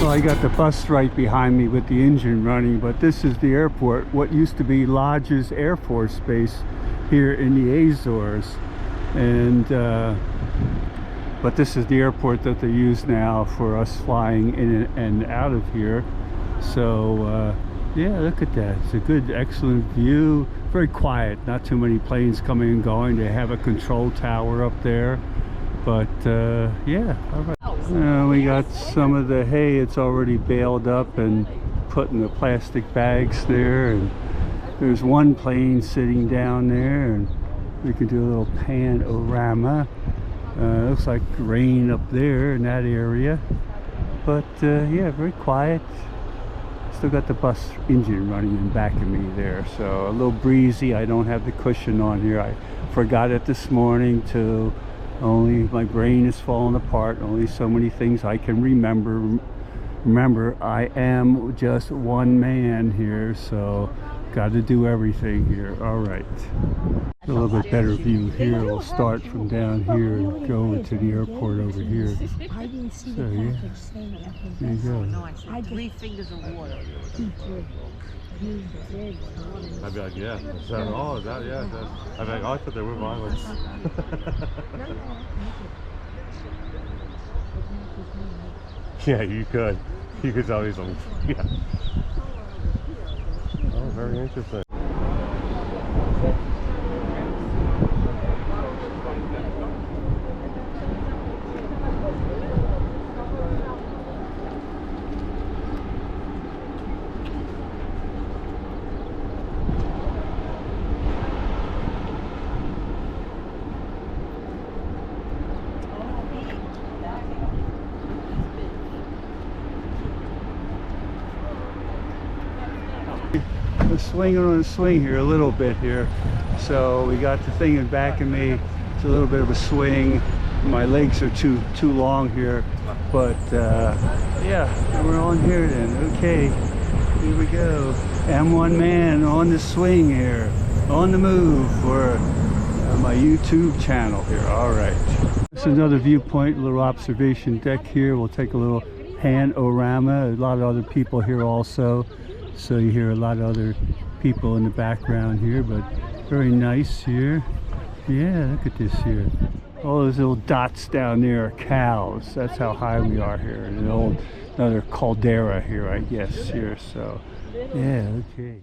Well, I got the bus right behind me with the engine running, but this is the airport, what used to be Lajes Air Force Base here in the Azores. And but this is the airport that they use now for us flying in and out of here. So yeah, look at that. It's a good, excellent view. Very quiet, not too many planes coming and going. They have a control tower up there. But yeah, all right. We got some of the hay. It's already baled up and put in the plastic bags there. And there's one plane sitting down there, and we can do a little panorama. Looks like rain up there in that area. But yeah, very quiet. Still got the bus engine running in back of me there, so a little breezy. I don't have the cushion on here. I forgot it this morning too. Only my brain is falling apart. Only so many things I can remember. Remember, I am just one man here, so got to do everything here. All right, a little bit better view here. We'll start from down here and go to the airport over here. So yeah, there you go. 3 fingers of water. I'd be like, yeah. Oh, is that, yeah. I'd be like, oh, I thought they were violence. Yeah, you could. You could tell me something. Yeah. Oh, very interesting. We're swinging on a swing here a little bit here. So we got the thing in back of me. It's a little bit of a swing. My legs are too long here, but yeah, we're on here then. Okay, here we go. I'm one man on the swing here, on the move for my YouTube channel here. All right, this is another viewpoint, a little observation deck here. We'll take a little panorama. A lot of other people here also, so you hear a lot of other people in the background here, but very nice here. Yeah, look at this here. All those little dots down there are cows. That's how high we are here. An old, another caldera here, I guess, here. So yeah, okay.